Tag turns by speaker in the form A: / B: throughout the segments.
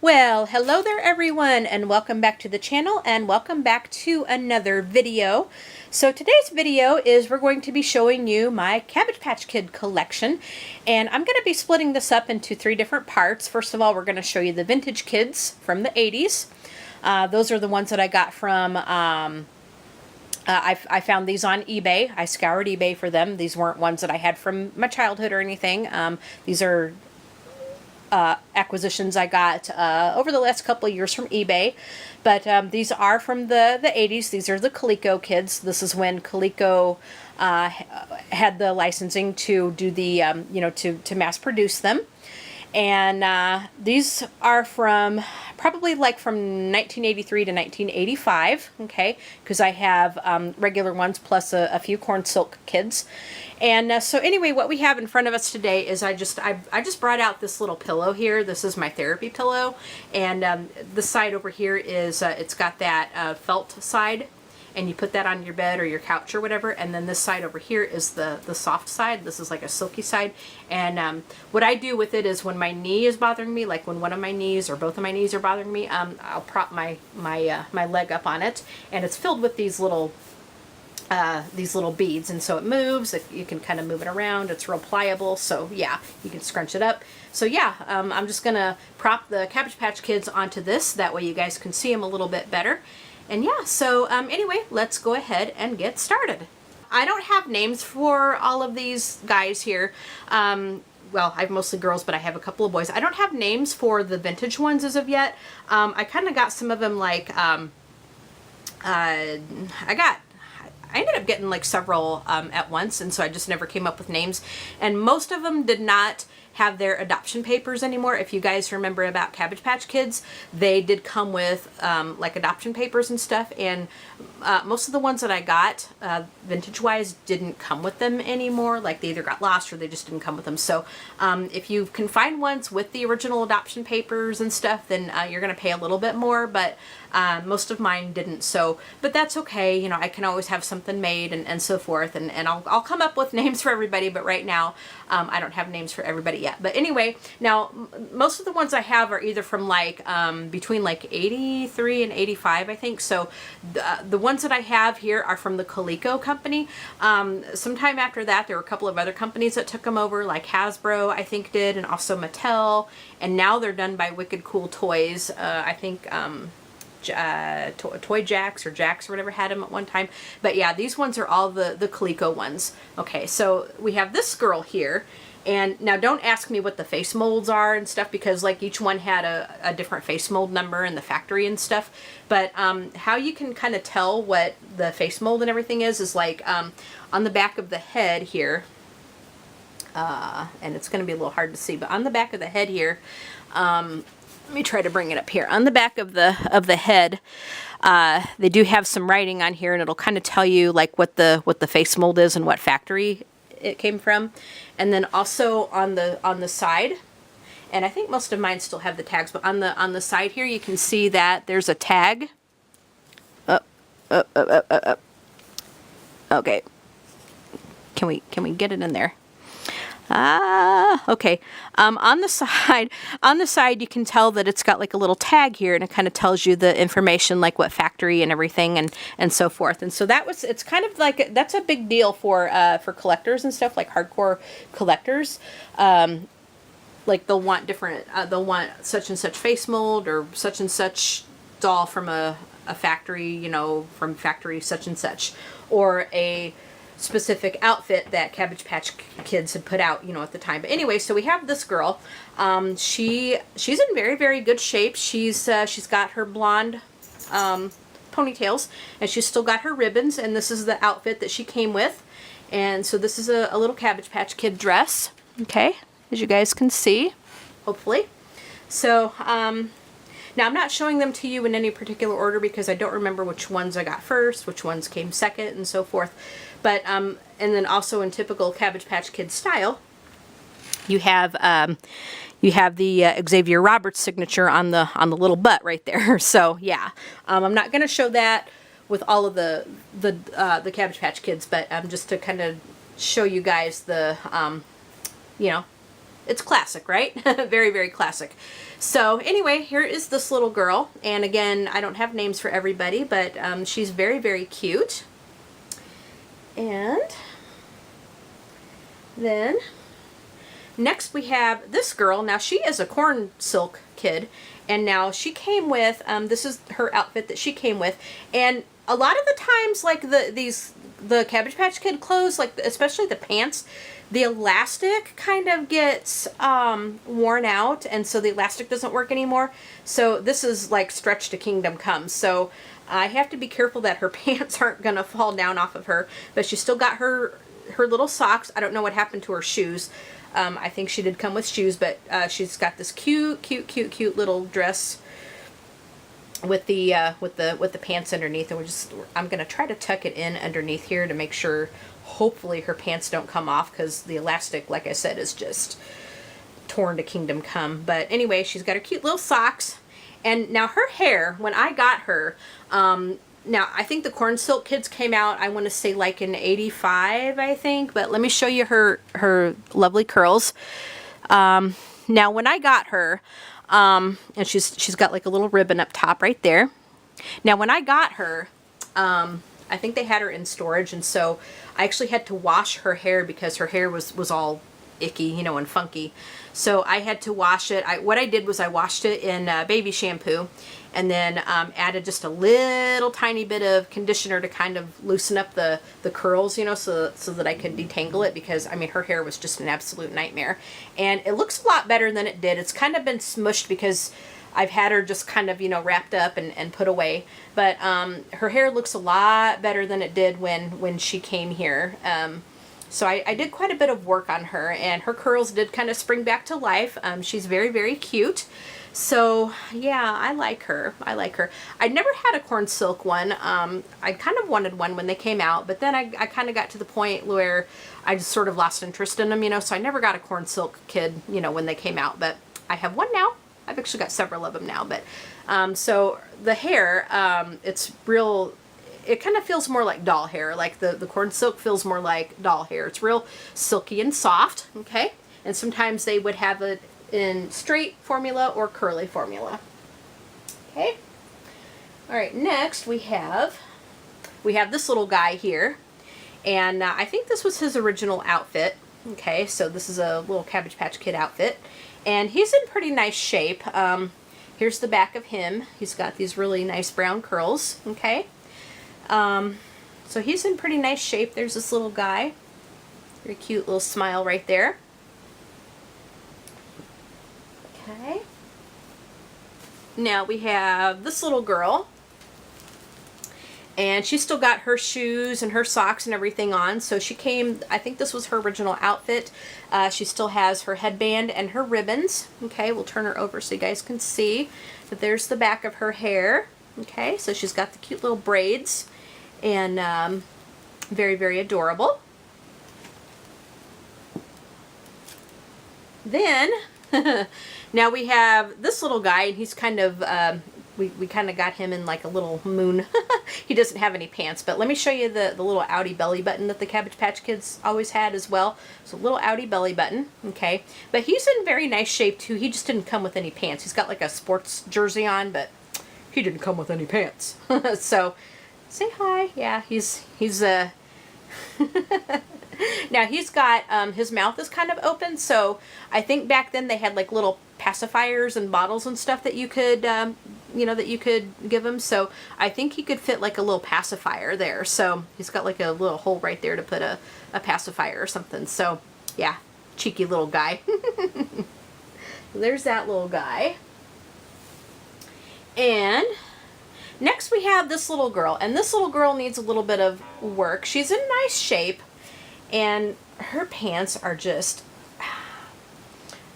A: Well, hello there everyone, and welcome back to the channel, and welcome back to another video. So today's video is we're going to be showing you my Cabbage Patch Kid collection, and I'm going to be splitting this up into three different parts. First of all, we're going to show you the vintage kids from the 80s. Those are the ones that I got from I found these on eBay. I scoured eBay for them. These weren't ones that I had from my childhood or anything. These are acquisitions I got over the last couple of years from eBay. But these are from the 80s. These are the Coleco kids. This is when Coleco had the licensing to do the, to mass produce them. And these are from probably like from 1983 to 1985, okay, because I have regular ones plus a few corn silk kids. And so anyway, what we have in front of us today is I just brought out this little pillow here. This is my therapy pillow, and the side over here is it's got that felt side, and you put that on your bed or your couch or whatever. And then this side over here is the soft side. This is like a silky side. And what I do with it is when my knee is bothering me, like when one of my knees or both of my knees are bothering me, I'll prop my leg up on it, and it's filled with these little beads, and so it moves. You can kind of move it around. It's real pliable, so yeah, you can scrunch it up. So yeah, I'm just gonna prop the Cabbage Patch Kids onto this. That way you guys can see them a little bit better. And yeah, so anyway, let's go ahead and get started. I don't have names for all of these guys here. Well, I have mostly girls, but I have a couple of boys. I don't have names for the vintage ones as of yet. I kind of got some of them like, I ended up getting like several at once, and so I just never came up with names. And most of them did not have their adoption papers anymore. If you guys remember about Cabbage Patch Kids, they did come with like adoption papers and stuff, and most of the ones that I got vintage wise didn't come with them anymore. Like they either got lost or they just didn't come with them. So if you can find ones with the original adoption papers and stuff, then you're gonna pay a little bit more, but most of mine didn't. So, but that's okay, you know, I can always have something made and so forth, and I'll come up with names for everybody, but right now I don't have names for everybody yet. But anyway, now most of the ones I have are either from like between like 83 and 85, I think. So the ones that I have here are from the Coleco company. Sometime after that, there were a couple of other companies that took them over, like Hasbro, I think did, and also Mattel, and now they're done by Wicked Cool Toys. I think Toy Jacks or Jacks or whatever had them at one time. But yeah, these ones are all the Coleco ones. Okay, so we have this girl here, and now don't ask me what the face molds are and stuff, because like each one had a different face mold number in the factory and stuff. But how you can kind of tell what the face mold and everything is like on the back of the head here, and it's going to be a little hard to see, but on the back of the head here, let me try to bring it up here. On the back of the head, they do have some writing on here, and it'll kind of tell you like what the face mold is and what factory it came from. And then also on the side, and I think most of mine still have the tags, but on the side here you can see that there's a tag. Okay. Can we get it in there? Okay. On the side, you can tell that it's got like a little tag here, and it kind of tells you the information, like what factory and everything, and so forth. And so it's kind of like, that's a big deal for collectors and stuff, like hardcore collectors. Like they'll want different, they'll want such and such face mold or such and such doll from a factory, you know, from factory such and such, or a specific outfit that Cabbage Patch Kids had put out, you know, at the time. But anyway, so we have this girl. She's in very, very good shape. She's got her blonde ponytails, and she's still got her ribbons, and this is the outfit that she came with. And so this is a little Cabbage Patch Kid dress, okay, as you guys can see, hopefully. So now I'm not showing them to you in any particular order because I don't remember which ones I got first, which ones came second, and so forth. But and then also in typical Cabbage Patch Kids style, you have the Xavier Roberts signature on the little butt right there. So yeah, I'm not going to show that with all of the Cabbage Patch Kids, but just to kind of show you guys the you know, it's classic, right? Very, very classic. So anyway, here is this little girl. And again, I don't have names for everybody, but she's very, very cute. And then next we have this girl. Now she is a corn silk kid. And now she came with, this is her outfit that she came with. And a lot of the times, like the Cabbage Patch Kid clothes, like especially the pants, the elastic kind of gets worn out, and so the elastic doesn't work anymore. So this is like stretch to kingdom come. So I have to be careful that her pants aren't gonna fall down off of her. But she still got her little socks. I don't know what happened to her shoes. I think she did come with shoes, but she's got this cute little dress with the pants underneath, and I'm gonna try to tuck it in underneath here to make sure, hopefully her pants don't come off, because the elastic, like I said, is just torn to kingdom come. But anyway, she's got her cute little socks, and now her hair, when I got her, now I think the Corn Silk Kids came out, I want to say like in '85, I think, but let me show you her lovely curls. Now when I got her, and she's got like a little ribbon up top right there. Now when I got her, I think they had her in storage, and so I actually had to wash her hair because her hair was all icky, you know, and funky. So I had to wash it. What I did was I washed it in baby shampoo, and then added just a little tiny bit of conditioner to kind of loosen up the curls, you know, so that I could detangle it, because I mean her hair was just an absolute nightmare. And it looks a lot better than it did. It's kind of been smushed because I've had her just kind of, you know, wrapped up and put away. But her hair looks a lot better than it did when she came here. So I did quite a bit of work on her, and her curls did kind of spring back to life. She's very, very cute. So yeah, I like her. I like her. I'd never had a corn silk one. I kind of wanted one when they came out, but then I kind of got to the point where I just sort of lost interest in them, you know, so I never got a corn silk kid, you know, when they came out, but I have one now. I've actually got several of them now, but so the hair, it's real, it kind of feels more like doll hair. Like the corn silk feels more like doll hair. It's real silky and soft, okay? And sometimes they would have it in straight formula or curly formula. Okay. All right, next we have this little guy here, and I think this was his original outfit. Okay, so this is a little Cabbage Patch Kid outfit, and he's in pretty nice shape. Here's the back of him. He's got these really nice brown curls. Okay, so he's in pretty nice shape. There's this little guy. Very cute little smile right there. Okay. Now we have this little girl, and she's still got her shoes and her socks and everything on. So she came, I think this was her original outfit. She still has her headband and her ribbons. Okay, we'll turn her over so you guys can see. But there's the back of her hair. Okay, so she's got the cute little braids, and very, very adorable. Then now we have this little guy, and he's kind of, we kind of got him in like a little moon. He doesn't have any pants, but let me show you the little outie belly button that the Cabbage Patch Kids always had as well. So little outie belly button, okay. But he's in very nice shape too. He just didn't come with any pants. He's got like a sports jersey on, but he didn't come with any pants. So say hi. Yeah, he's now he's got, his mouth is kind of open, so I think back then they had like little pacifiers and bottles and stuff that you could, you know, that you could give him. So I think he could fit like a little pacifier there. So he's got like a little hole right there to put a pacifier or something. So yeah, cheeky little guy. There's that little guy. And next we have this little girl, and this little girl needs a little bit of work. She's in nice shape, and her pants are just,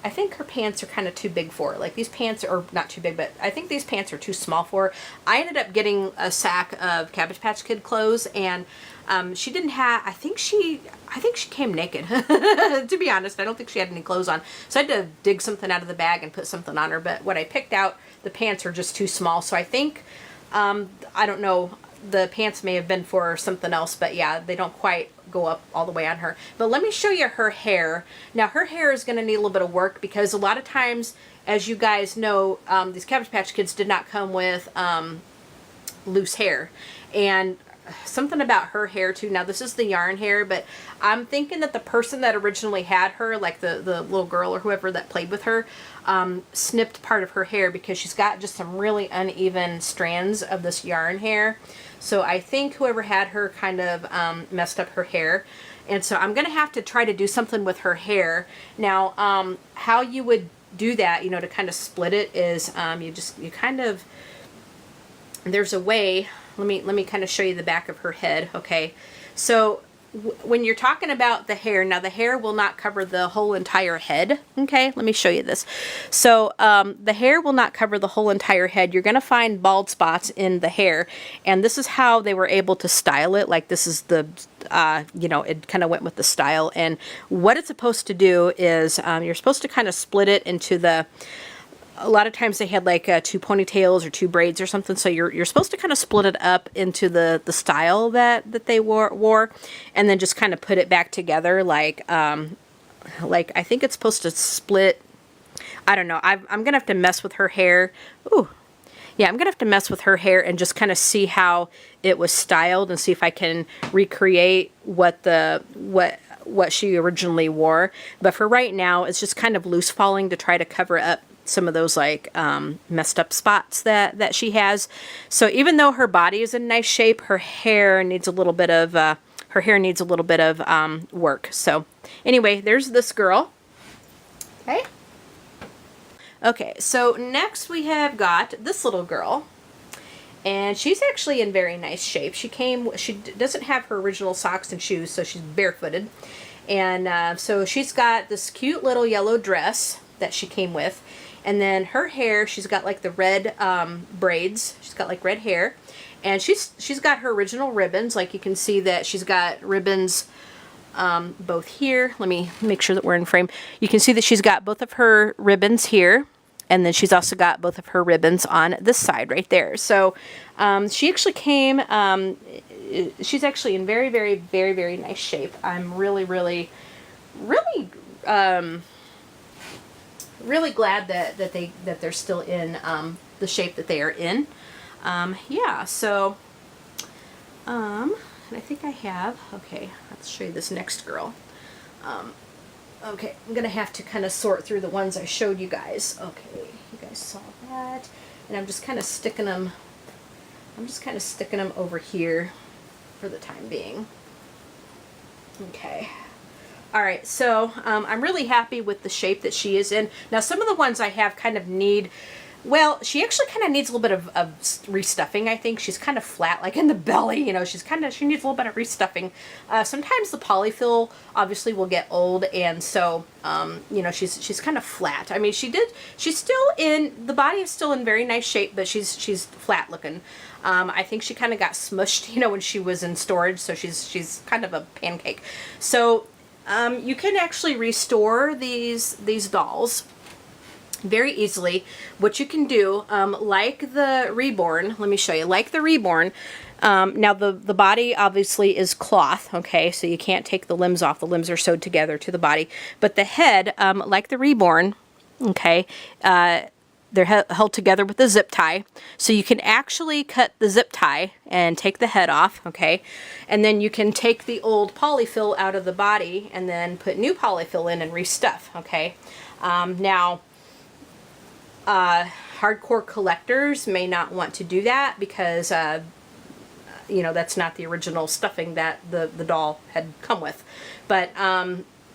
A: I think her pants are kind of too big for her. Like these pants are not too big, but I think these pants are too small for her. I ended up getting a sack of Cabbage Patch Kid clothes, and she didn't have, I think she came naked. To be honest, I don't think she had any clothes on. So I had to dig something out of the bag and put something on her, but what I picked out, the pants are just too small. So I think, I don't know, the pants may have been for something else, but yeah, they don't quite go up all the way on her. But let me show you her hair. Now her hair is going to need a little bit of work because a lot of times, as you guys know, these Cabbage Patch Kids did not come with loose hair. And something about her hair too. Now this is the yarn hair, but I'm thinking that the person that originally had her, like the little girl or whoever that played with her, snipped part of her hair because she's got just some really uneven strands of this yarn hair. So I think whoever had her kind of messed up her hair. And so I'm going to have to try to do something with her hair. Now, how you would do that, you know, to kind of split it is you kind of, there's a way. Let me kind of show you the back of her head, okay? So when you're talking about the hair, now the hair will not cover the whole entire head, okay? Let me show you this. So the hair will not cover the whole entire head. You're going to find bald spots in the hair, and this is how they were able to style it. Like this is the, you know, it kind of went with the style. And what it's supposed to do is you're supposed to kind of split it into the, a lot of times they had like two ponytails or two braids or something, so you're supposed to kind of split it up into the style that they wore, and then just kind of put it back together like I think it's supposed to split. I don't know. I'm gonna have to mess with her hair. Ooh, yeah, I'm gonna have to mess with her hair and just kind of see how it was styled and see if I can recreate what she originally wore. But for right now, it's just kind of loose falling to try to cover up some of those like messed up spots that she has. So even though her body is in nice shape, her hair needs a little bit of work. So anyway, there's this girl. Okay. Okay, so next we have got this little girl, and she's actually in very nice shape. She doesn't have her original socks and shoes, so she's barefooted. And so she's got this cute little yellow dress that she came with. And then her hair, she's got like the red braids. She's got like red hair. And she's got her original ribbons. Like you can see that she's got ribbons both here. Let me make sure that we're in frame. You can see that she's got both of her ribbons here. And then she's also got both of her ribbons on this side right there. So she actually came, she's actually in very, very, very, very nice shape. I'm really, really, really... really glad that they're still in the shape that they are in. Yeah, so and I think I have, okay, let's show you this next girl. Okay, I'm gonna have to kind of sort through the ones I showed you guys. Okay, you guys saw that, and I'm just kind of sticking them over here for the time being. Okay. Alright, so I'm really happy with the shape that she is in. Now some of the ones I have kind of need, well, she actually kind of needs a little bit of restuffing, I think. She's kind of flat, like in the belly, you know, she needs a little bit of restuffing. Sometimes the polyfill obviously will get old, and so, you know, she's kind of flat. I mean, she's still in, the body is still in very nice shape, but she's flat looking. I think she kind of got smushed, you know, when she was in storage, so she's kind of a pancake. So, you can actually restore these dolls very easily. What you can do, like the Reborn, let me show you, like the Reborn, now the body obviously is cloth, okay, so you can't take the limbs off. The limbs are sewed together to the body. But the head, like the Reborn, okay, they're held together with a zip tie. So you can actually cut the zip tie and take the head off, okay? And then you can take the old polyfill out of the body and then put new polyfill in and restuff, okay? Now, hardcore collectors may not want to do that because, you know, that's not the original stuffing that the doll had come with. But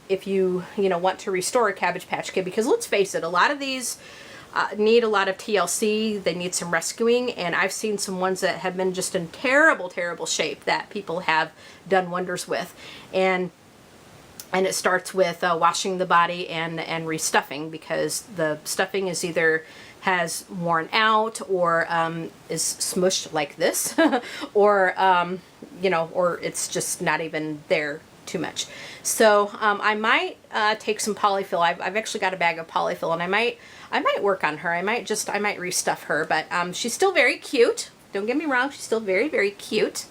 A: if you know, want to restore a Cabbage Patch Kid, because let's face it, a lot of these need a lot of TLC, they need some rescuing, and I've seen some ones that have been just in terrible, terrible shape that people have done wonders with. And it starts with washing the body and restuffing, because the stuffing is either has worn out or is smushed like this, or you know, or it's just not even there too much. So I might take some polyfill. I've actually got a bag of polyfill, and I might work on her. I might restuff her, but she's still very cute. Don't get me wrong, she's still very, very cute.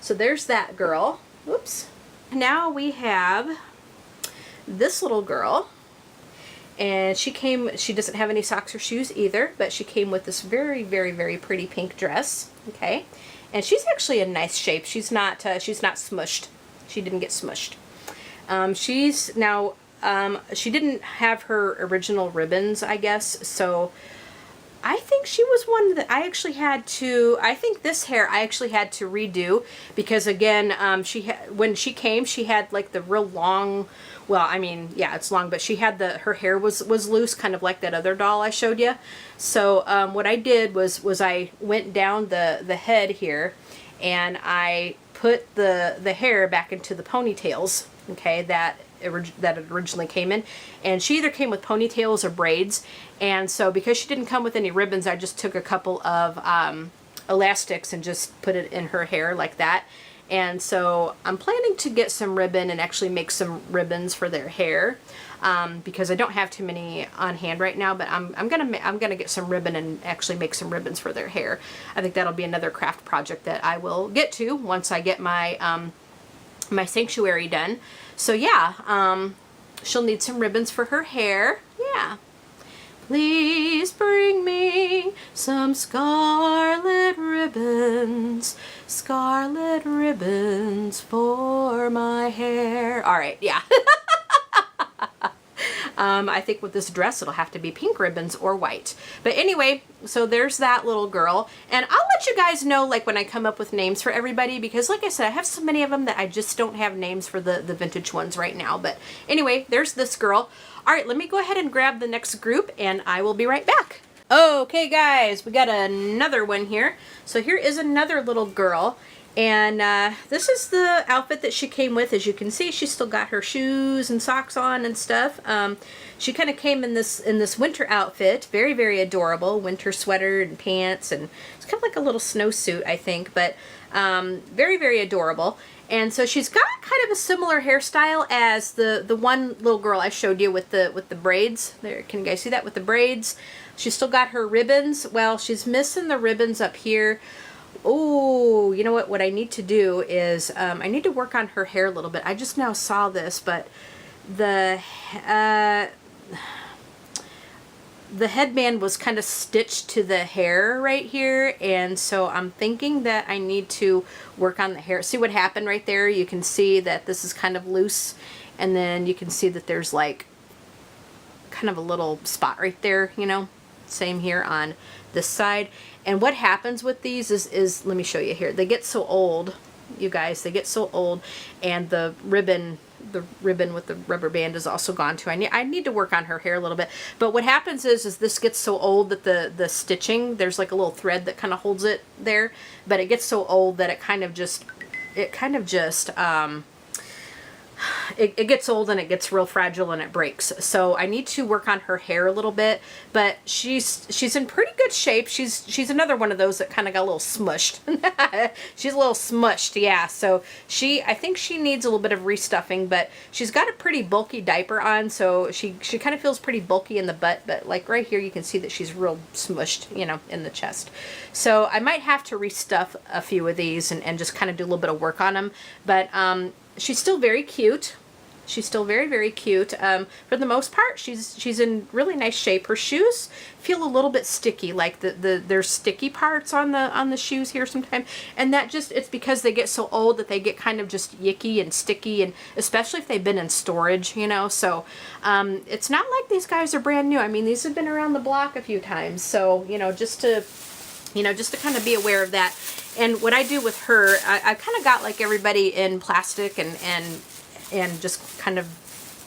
A: So there's that girl. Whoops. Now we have this little girl. And she doesn't have any socks or shoes either, but she came with this very, very, very pretty pink dress, okay? And she's actually in nice shape. She's not smushed. She didn't get smushed. She didn't have her original ribbons, I guess, so I think she was one that I actually had to, I think this hair I actually had to redo, because again, when she came, she had like the real long, well, I mean, yeah, it's long, but she had her hair was loose, kind of like that other doll I showed you. So what I did was I went down the head here, and I put the hair back into the ponytails, okay, that it originally came in, and she either came with ponytails or braids. And so because she didn't come with any ribbons, I just took a couple of elastics and just put it in her hair like that. And so I'm planning to get some ribbon and actually make some ribbons for their hair, because I don't have too many on hand right now, but I'm gonna get some ribbon and actually make some ribbons for their hair. I think that'll be another craft project that I will get to once I get my my sanctuary done. So yeah, she'll need some ribbons for her hair. Yeah. Please bring me some scarlet ribbons for my hair. All right, yeah. I think with this dress, it'll have to be pink ribbons or white. But anyway, so there's that little girl. And I'll let you guys know, like, when I come up with names for everybody, because like I said, I have so many of them that I just don't have names for the vintage ones right now. But anyway, there's this girl. All right, let me go ahead and grab the next group, and I will be right back. Okay, guys, we got another one here. So here is another little girl. And this is the outfit that she came with. As you can see, she's still got her shoes and socks on and stuff. She kind of came in this winter outfit. Very, very adorable. Winter sweater and pants, and it's kind of like a little snowsuit, I think. But very, very adorable. And so she's got kind of a similar hairstyle as the one little girl I showed you with the braids. There, can you guys see that with the braids? She's still got her ribbons. Well, she's missing the ribbons up here. Oh, you know what? What I need to do is I need to work on her hair a little bit. I just now saw this, but the headband was kind of stitched to the hair right here, and so I'm thinking that I need to work on the hair. See what happened right there? You can see that this is kind of loose, and then you can see that there's like kind of a little spot right there, you know. Same here on this side. And what happens with these is let me show you here. They get so old, you guys, they get so old, and the ribbon with the rubber band is also gone too. I need to work on her hair a little bit. But what happens is this gets so old that the stitching, there's like a little thread that kind of holds it there, but it gets so old that it gets old and it gets real fragile and it breaks. So I need to work on her hair a little bit, but she's in pretty good shape. She's another one of those that kind of got a little smushed. She's a little smushed, yeah. So I think she needs a little bit of restuffing, but she's got a pretty bulky diaper on, so she kind of feels pretty bulky in the butt, but like right here you can see that she's real smushed, you know, in the chest. So I might have to restuff a few of these and just kind of do a little bit of work on them, but she's still very cute. She's still very, very cute. For the most part, she's in really nice shape. Her shoes feel a little bit sticky, like there's sticky parts on the shoes here sometimes, and that it's because they get so old that they get kind of just yicky and sticky, and especially if they've been in storage, you know. So it's not like these guys are brand new. I mean, these have been around the block a few times. So just to kind of be aware of that. And what I do with her, I kind of got like everybody in plastic and just kind of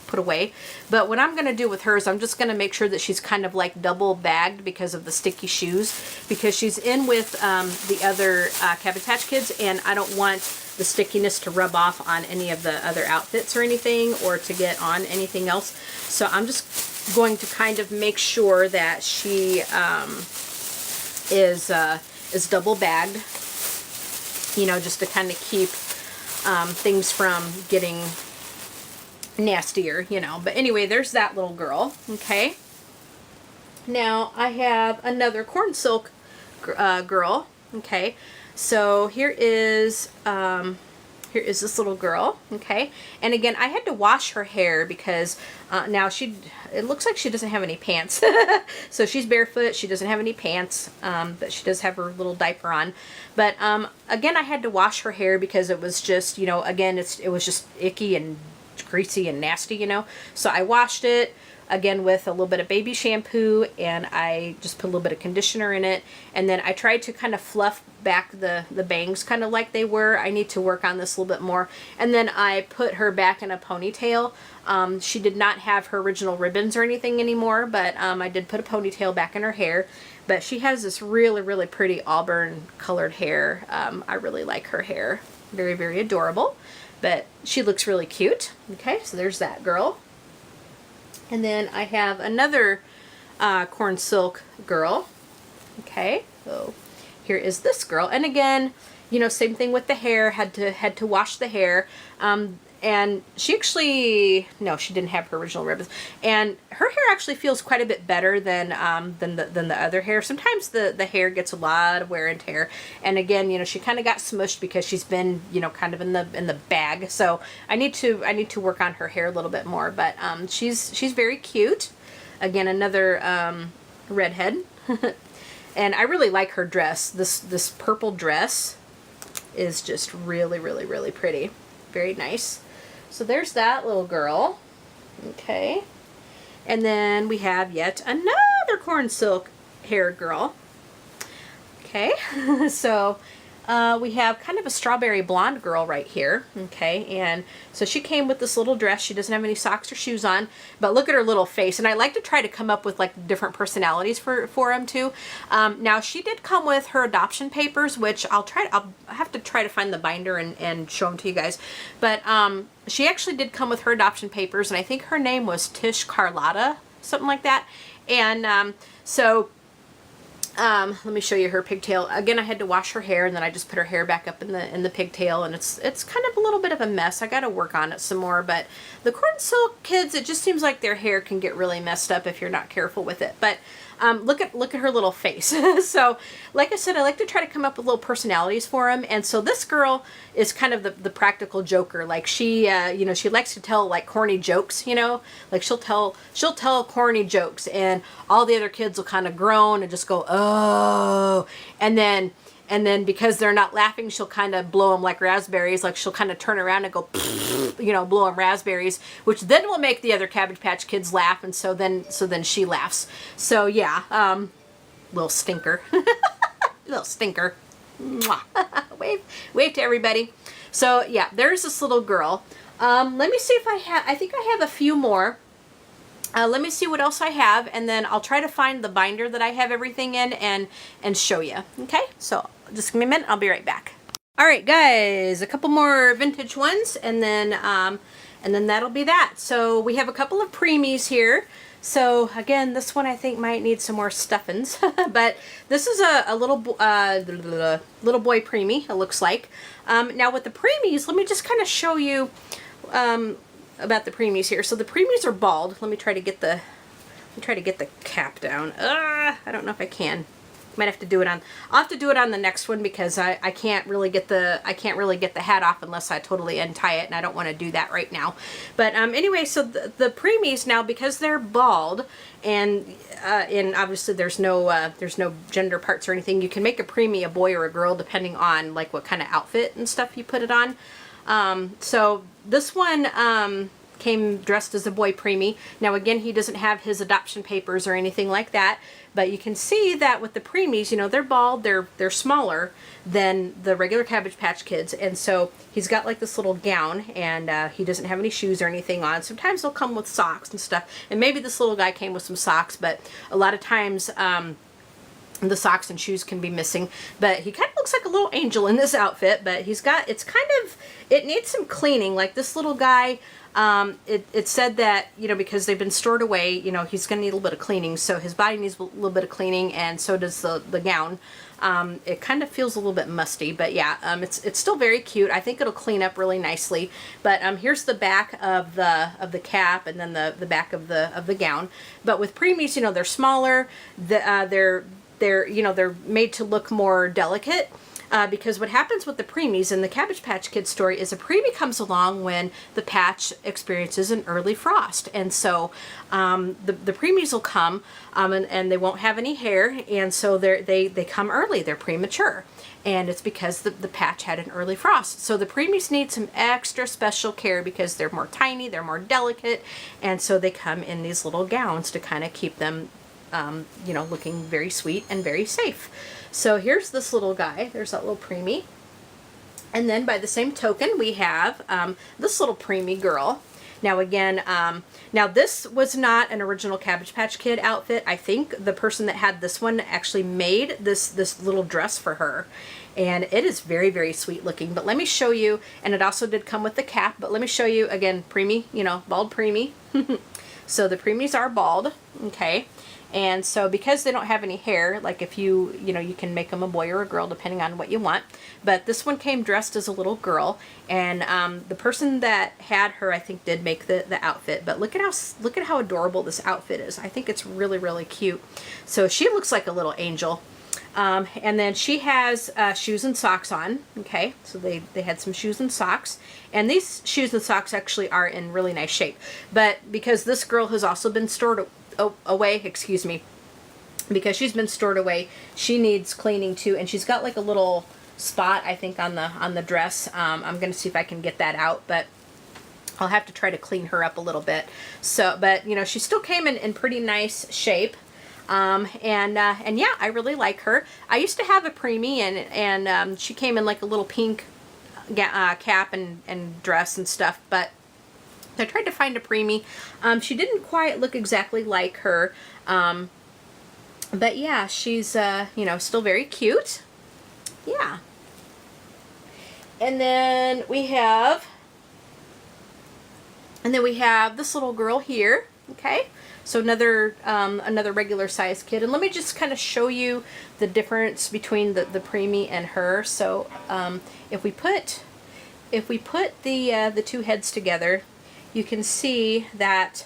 A: put away. But what I'm going to do with her is I'm just going to make sure that she's kind of like double bagged because of the sticky shoes, because she's in with the other Cabbage Patch Kids, and I don't want the stickiness to rub off on any of the other outfits or anything, or to get on anything else. So I'm just going to kind of make sure that she is double bagged, just to kind of keep things from getting nastier, But anyway, there's that little girl, okay? Now, I have another corn silk girl. Okay, so here is this little girl. Okay, and again, I had to wash her hair because now it looks like she doesn't have any pants. So she's barefoot, she doesn't have any pants, but she does have her little diaper on. But again, I had to wash her hair because it was just, you know, again, it was just icky and greasy and nasty, you know. So I washed it again with a little bit of baby shampoo, and I just put a little bit of conditioner in it, and then I tried to kind of fluff back the bangs kind of like they were. I need to work on this a little bit more. And then I put her back in a ponytail. She did not have her original ribbons or anything anymore, but I did put a ponytail back in her hair. But she has this really, really pretty auburn colored hair. I really like her hair. Very, very adorable. But she looks really cute. Okay, so there's that girl. And then I have another corn silk girl. Okay, so here is this girl. And again, you know, same thing with the hair. Had to wash the hair. And she actually, no, she didn't have her original ribbons. And her hair actually feels quite a bit better than the other hair. Sometimes the hair gets a lot of wear and tear. And again, you know, she kind of got smushed because she's been, you know, kind of in the bag. So I need to work on her hair a little bit more. But she's very cute. Again, another redhead. And I really like her dress. This purple dress is just really, really, really pretty. Very nice. So there's that little girl. Okay. And then we have yet another corn silk hair girl. Okay. So we have kind of a strawberry blonde girl right here. Okay. And so she came with this little dress. She doesn't have any socks or shoes on, but look at her little face. And I like to try to come up with like different personalities for them too. Now she did come with her adoption papers, which I'll have to try to find the binder and show them to you guys. But she actually did come with her adoption papers, and I think her name was Tish Carlotta, something like that. And let me show you her pigtail. Again, I had to wash her hair, and then I just put her hair back up in the pigtail, and it's kind of a little bit of a mess. I got to work on it some more, but the corn silk kids, it just seems like their hair can get really messed up if you're not careful with it. But look at her little face. So, like I said, I like to try to come up with little personalities for them. And so this girl is kind of the practical joker. Like she, you know, she likes to tell like corny jokes. You know, like she'll tell corny jokes, and all the other kids will kind of groan and just go, oh, and then because they're not laughing, she'll kind of blow them like raspberries. Like she'll kind of turn around and go, you know, blow them raspberries, which then will make the other Cabbage Patch Kids laugh. And so then she laughs. So yeah, little stinker, little stinker. Mwah. wave to everybody. So yeah, there's this little girl. Let me see if I think I have a few more. Let me see what else I have, and then I'll try to find the binder that I have everything in and show you. Okay, so just give me a minute. I'll be right back. All right, guys, a couple more vintage ones, and then that'll be that. So we have a couple of preemies here. So again, this one I think might need some more stuffings, but this is a little boy preemie. It looks like. Now with the preemies, let me just kind of show you. About the preemies here. So the preemies are bald. Let me try to get the cap down. I don't know if I can. Might have to do it on. I'll have to do it on the next one because I can't really get the hat off unless I totally untie it, and I don't want to do that right now. But anyway, so the preemies now, because they're bald, and obviously there's no gender parts or anything. You can make a preemie a boy or a girl depending on like what kind of outfit and stuff you put it on. So this one came dressed as a boy preemie. Now again, he doesn't have his adoption papers or anything like that, but you can see that with the preemies, you know, they're bald, they're smaller than the regular Cabbage Patch Kids, and so he's got like this little gown, and he doesn't have any shoes or anything on. Sometimes they'll come with socks and stuff, and maybe this little guy came with some socks, but a lot of times the socks and shoes can be missing. But he kind of looks like a little angel in this outfit, but it needs some cleaning. Like this little guy, it said that, you know, because they've been stored away, you know, he's gonna need a little bit of cleaning. So his body needs a little bit of cleaning, and so does the gown. It kind of feels a little bit musty, but yeah, it's still very cute. I think it'll clean up really nicely. But here's the back of the cap, and then the back of the gown. But with preemies, you know, they're smaller. they're, you know, they're made to look more delicate. Because what happens with the preemies in the Cabbage Patch Kids story is a preemie comes along when the patch experiences an early frost. And so the preemies will come and they won't have any hair, and so they come early, they're premature. And it's because the patch had an early frost. So the preemies need some extra special care because they're more tiny, they're more delicate, and so they come in these little gowns to kind of keep them you know, looking very sweet and very safe. So here's this little guy. There's that little preemie. And then by the same token, we have this little preemie girl. Now again, now this was not an original Cabbage Patch Kid outfit. I think the person that had this one actually made this little dress for her. And it is very, very sweet looking. But let me show you, and it also did come with the cap, but let me show you, again, preemie, you know, bald preemie. So the preemies are bald, okay? And so because they don't have any hair, like if you know, you can make them a boy or a girl depending on what you want. But this one came dressed as a little girl, and the person that had her, I think, did make the outfit. But look at how adorable this outfit is. I think it's really, really cute. So she looks like a little angel. And then she has shoes and socks on, okay? So they had some shoes and socks. And these shoes and socks actually are in really nice shape. But because this girl has also been stored away, excuse me, because she's been stored away, she needs cleaning too. And she's got like a little spot, I think, on the dress. I'm going to see if I can get that out, but I'll have to try to clean her up a little bit. So, but, you know, she still came in pretty nice shape. And yeah, I really like her. I used to have a preemie, and she came in like a little pink cap and dress and stuff, but I tried to find a preemie. She didn't quite look exactly like her, but yeah, she's you know, still very cute. Yeah. And then we have this little girl here. Okay. So another regular size kid, and let me just kind of show you the difference between the preemie and her. So if we put the two heads together, you can see that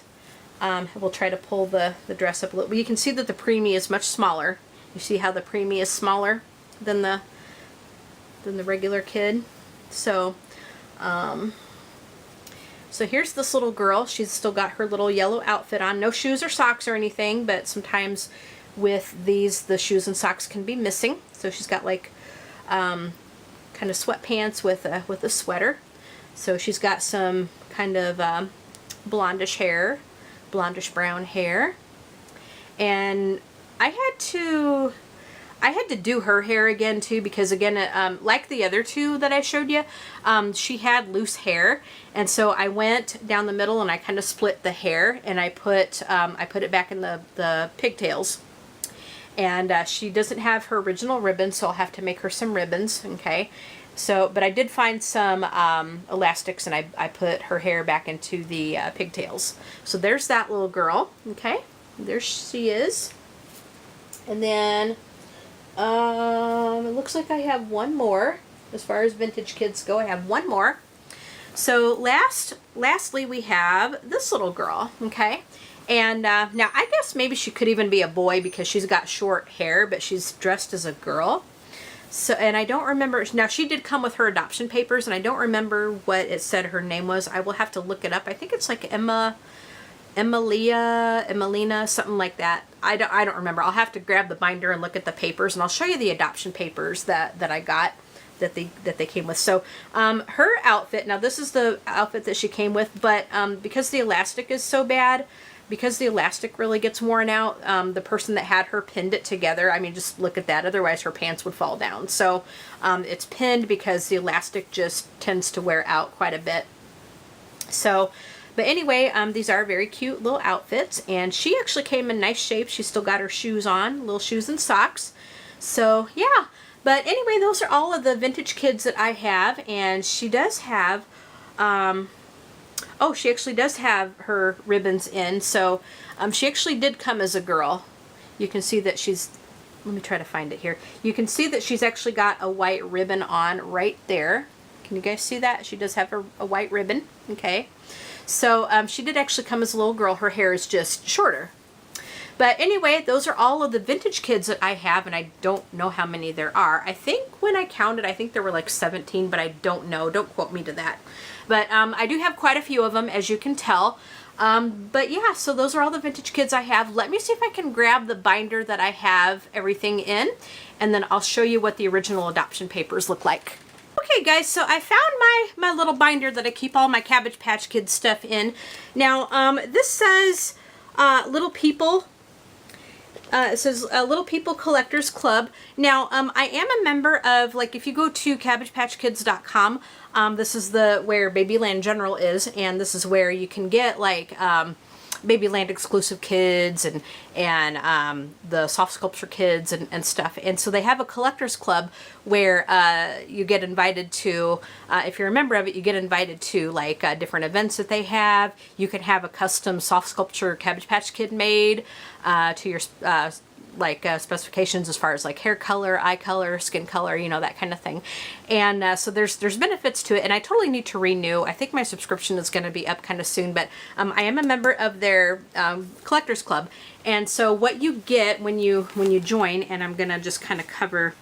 A: we'll try to pull the dress up a little. But you can see that the preemie is much smaller. You see how the preemie is smaller than the regular kid. So. So here's this little girl. She's still got her little yellow outfit on. No shoes or socks or anything, but sometimes with these, the shoes and socks can be missing. So she's got like kind of sweatpants with a sweater. So she's got some kind of blondish hair, blondish brown hair. And I had to do her hair again too, because again, like the other two that I showed you, she had loose hair, and so I went down the middle and I kind of split the hair, and I put it back in the pigtails. And she doesn't have her original ribbons, so I'll have to make her some ribbons. Okay, so but I did find some elastics, and I put her hair back into the pigtails. So there's that little girl. Okay, there she is, and then. It looks like I have one more. As far as vintage kids go, I have one more. So lastly, we have this little girl, okay? And now I guess maybe she could even be a boy because she's got short hair, but she's dressed as a girl. So, and I don't remember, now she did come with her adoption papers, and I don't remember what it said her name was. I will have to look it up. I think it's like Emelina, something like that. I don't remember. I'll have to grab the binder and look at the papers, and I'll show you the adoption papers that I got that they came with. So her outfit, now this is the outfit that she came with, but because the elastic is so bad, because the elastic really gets worn out, the person that had her pinned it together, I mean, just look at that, otherwise her pants would fall down. So it's pinned because the elastic just tends to wear out quite a bit. So but anyway, these are very cute little outfits, and she actually came in nice shape. She's still got her shoes on, little shoes and socks. So yeah, but anyway, those are all of the vintage kids that I have, and she does have, oh, she actually does have her ribbons in. So she actually did come as a girl. You can see that she's, let me try to find it here. You can see that she's actually got a white ribbon on right there. Can you guys see that? She does have a white ribbon, okay? So she did actually come as a little girl. Her hair is just shorter. But anyway, those are all of the vintage kids that I have, and I don't know how many there are. I think when I counted, I think there were like 17, but I don't know. Don't quote me to that. But I do have quite a few of them, as you can tell. But yeah, so those are all the vintage kids I have. Let me see if I can grab the binder that I have everything in, and then I'll show you what the original adoption papers look like. Okay guys, so I found my little binder that I keep all my Cabbage Patch Kids stuff in. Now, this says Little People. It says Little People Collectors Club. Now, I am a member of, like, if you go to CabbagePatchKids.com, this is where Babyland General is, and this is where you can get, like, Babyland exclusive kids and the soft sculpture kids and stuff. And so they have a collectors club where you get invited to, if you're a member of it, you get invited to like different events that they have. You can have a custom soft sculpture Cabbage Patch Kid made to your specifications as far as like hair color, eye color, skin color, you know, that kind of thing. And so there's benefits to it, and I totally need to renew. I think my subscription is going to be up kind of soon, but I am a member of their collectors club. And so what you get when you join, and I'm going to just kind of cover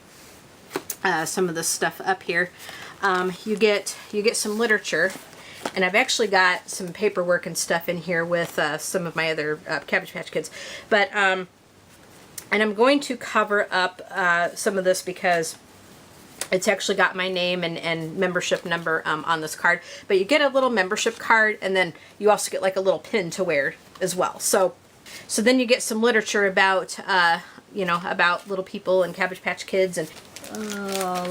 A: some of this stuff up here, you get some literature. And I've actually got some paperwork and stuff in here with some of my other Cabbage Patch Kids. But and I'm going to cover up some of this because it's actually got my name and membership number on this card. But you get a little membership card, and then you also get like a little pin to wear as well. So then you get some literature about, you know, about Little People and Cabbage Patch Kids. And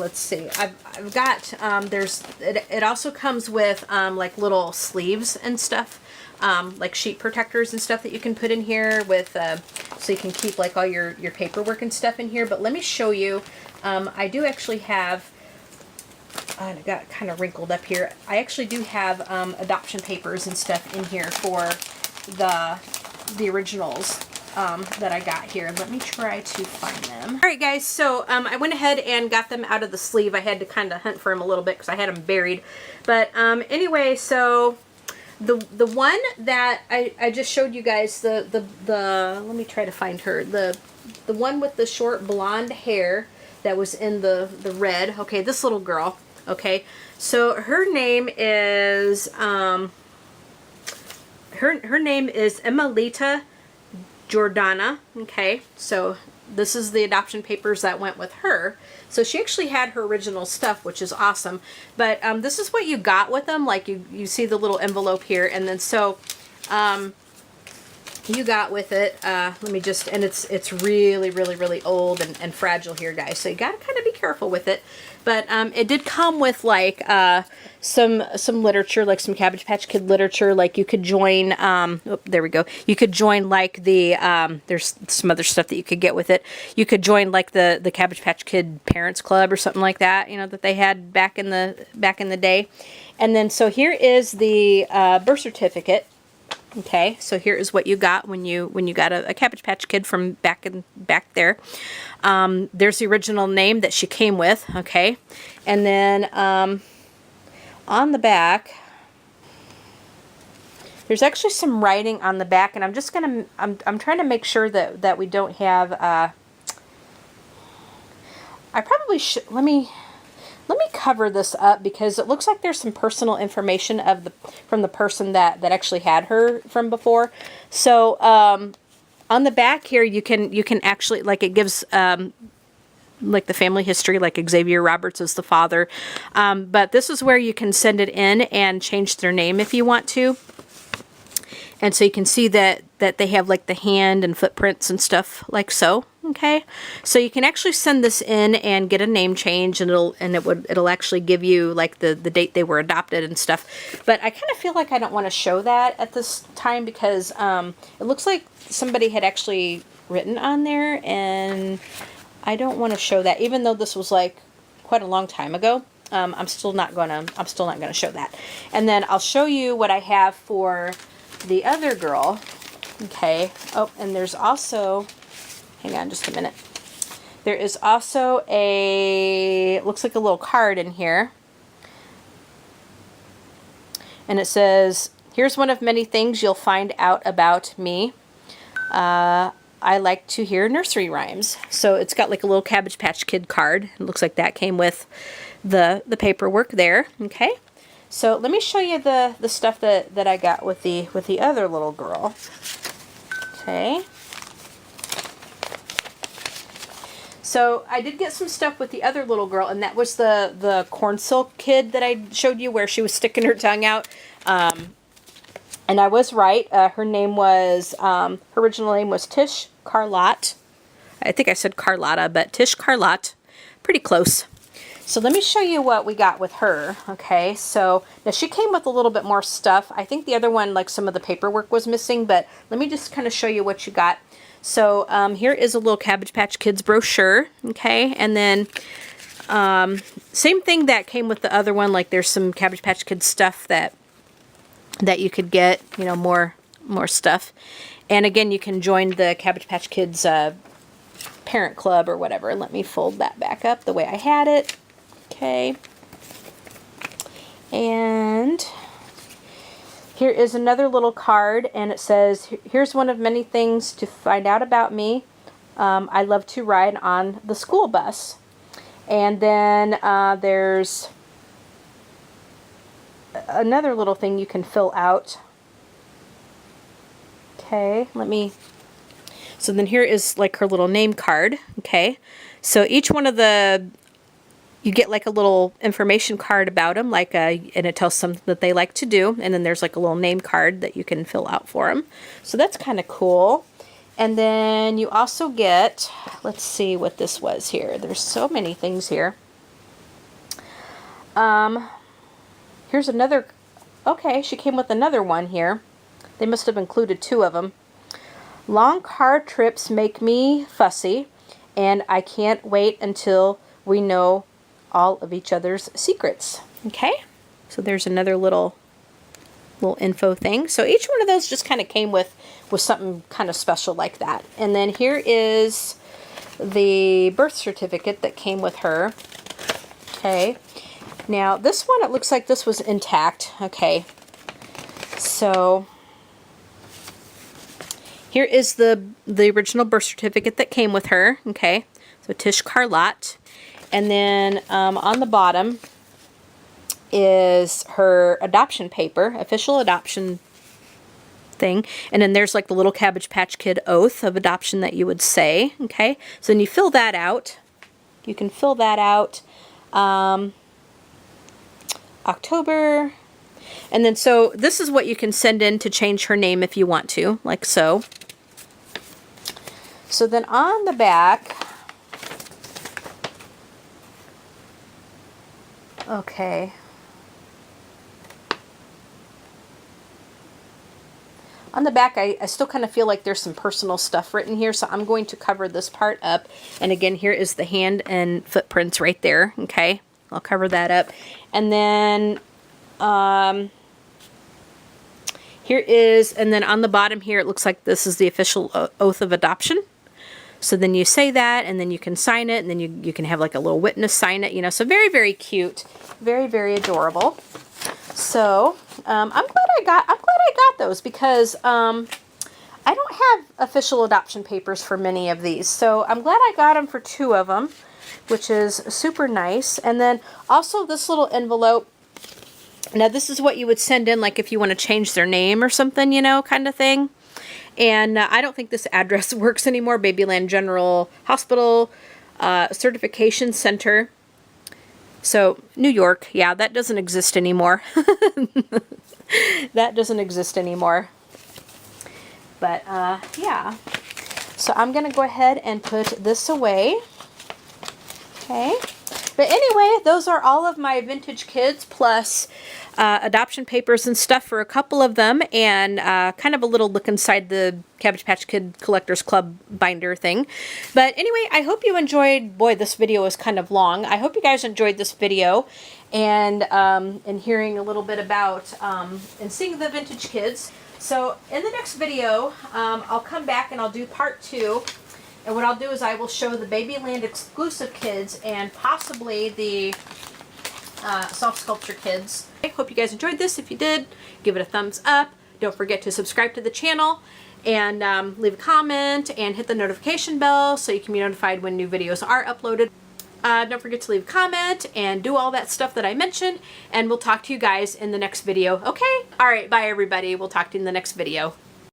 A: let's see, I've got, it also comes with like little sleeves and stuff. Like sheet protectors and stuff that you can put in here with, so you can keep like all your paperwork and stuff in here. But let me show you, I do actually have, I got kind of wrinkled up here. I actually do have adoption papers and stuff in here for the originals that I got here. Let me try to find them. Alright guys, so I went ahead and got them out of the sleeve. I had to kind of hunt for them a little bit because I had them buried. But anyway, so the one that I just showed you guys, the let me try to find her, the one with the short blonde hair that was in the red. Okay, this little girl. Okay, so her name is her name is Emelita Jordana. Okay, so this is the adoption papers that went with her. So she actually had her original stuff, which is awesome. But this is what you got with them. Like you see the little envelope here, and then so you got with it. Let me just, and it's really old and fragile here, guys. So you gotta kind of be careful with it. But it did come with like some literature, like some Cabbage Patch Kid literature. Like you could join, oh, there we go. You could join like the, there's some other stuff that you could get with it. You could join like the Cabbage Patch Kid Parents Club or something like that, you know, that they had back in the day. And then so here is the birth certificate. Okay, so here is what you got when you got a Cabbage Patch Kid from back there. There's the original name that she came with. Okay, and then on the back, there's actually some writing on the back, and I'm just gonna I'm trying to make sure that we don't have. I probably should let me cover this up because it looks like there's some personal information from the person that actually had her from before. So on the back here, you can actually, like, it gives like the family history, like Xavier Roberts is the father. But this is where you can send it in and change their name if you want to. And so you can see that they have like the hand and footprints and stuff like so. Okay, so you can actually send this in and get a name change, and it'll actually give you like the date they were adopted and stuff. But I kind of feel like I don't want to show that at this time because it looks like somebody had actually written on there, and I don't want to show that, even though this was like quite a long time ago. I'm still not gonna show that. And then I'll show you what I have for the other girl. Okay. Oh, and there's also, hang on just a minute. There is also it looks like a little card in here. And it says, here's one of many things you'll find out about me. I like to hear nursery rhymes. So it's got like a little Cabbage Patch Kid card. It looks like that came with the paperwork there. Okay. So let me show you the stuff that I got with the other little girl. Okay. So I did get some stuff with the other little girl, and that was the corn silk kid that I showed you where she was sticking her tongue out. And I was right. Her name was, her original name was Tish Carlotte. I think I said Carlotta, but Tish Carlotte. Pretty close. So let me show you what we got with her. Okay, so now she came with a little bit more stuff. I think the other one, like some of the paperwork was missing, but let me just kind of show you what you got. So here is a little Cabbage Patch Kids brochure, okay, and then same thing that came with the other one, like there's some Cabbage Patch Kids stuff that you could get, you know, more stuff. And again, you can join the Cabbage Patch Kids parent club or whatever. Let me fold that back up the way I had it, okay. And here is another little card, and it says, here's one of many things to find out about me. I love to ride on the school bus. And then there's another little thing you can fill out. Okay, so then here is like her little name card. Okay, so each one of you get like a little information card about them, like and it tells something that they like to do, and then there's like a little name card that you can fill out for them. So that's kind of cool. And then you also get, let's see what this was here. There's so many things here. Here's another, okay, she came with another one here. They must have included two of them. Long car trips make me fussy, and I can't wait until we know all of each other's secrets. Okay, so there's another little info thing. So each one of those just kind of came with something kind of special like that. And then here is the birth certificate that came with her. Okay, now this one, it looks like this was intact. Okay, so here is the original birth certificate that came with her. Okay, so Tish Carlotte. And then on the bottom is her adoption paper, official adoption thing. And then there's like the little Cabbage Patch Kid oath of adoption that you would say. Okay, so then you fill that out. You can fill that out October. And then so this is what you can send in to change her name if you want to, like so. So then on the back, okay. On the back, I still kind of feel like there's some personal stuff written here, so I'm going to cover this part up. And again, here is the hand and footprints right there, okay? I'll cover that up. And then here is, and then on the bottom here, it looks like this is the official oath of adoption. So then you say that, and then you can sign it, and then you can have like a little witness sign it, you know. So very, very cute, very, very adorable. So I'm glad I got those because I don't have official adoption papers for many of these. So I'm glad I got them for two of them, which is super nice. And then also this little envelope. Now this is what you would send in, like if you want to change their name or something, you know, kind of thing. And I don't think this address works anymore. Babyland General Hospital Certification Center. So, New York. Yeah, that doesn't exist anymore. That doesn't exist anymore. But, yeah. So, I'm going to go ahead and put this away. Okay. But anyway, those are all of my vintage kids plus adoption papers and stuff for a couple of them, and kind of a little look inside the Cabbage Patch Kid Collectors Club binder thing. But anyway, I hope you enjoyed. Boy, this video is kind of long. I hope you guys enjoyed this video and hearing a little bit about and seeing the vintage kids. So in the next video, I'll come back and I'll do part 2. And what I'll do is I will show the Babyland exclusive kids and possibly the soft sculpture kids. I hope you guys enjoyed this. If you did, give it a thumbs up. Don't forget to subscribe to the channel. and leave a comment and hit the notification bell so you can be notified when new videos are uploaded. Don't forget to leave a comment and do all that stuff that I mentioned, and we'll talk to you guys in the next video. Okay? All right, bye everybody. We'll talk to you in the next video.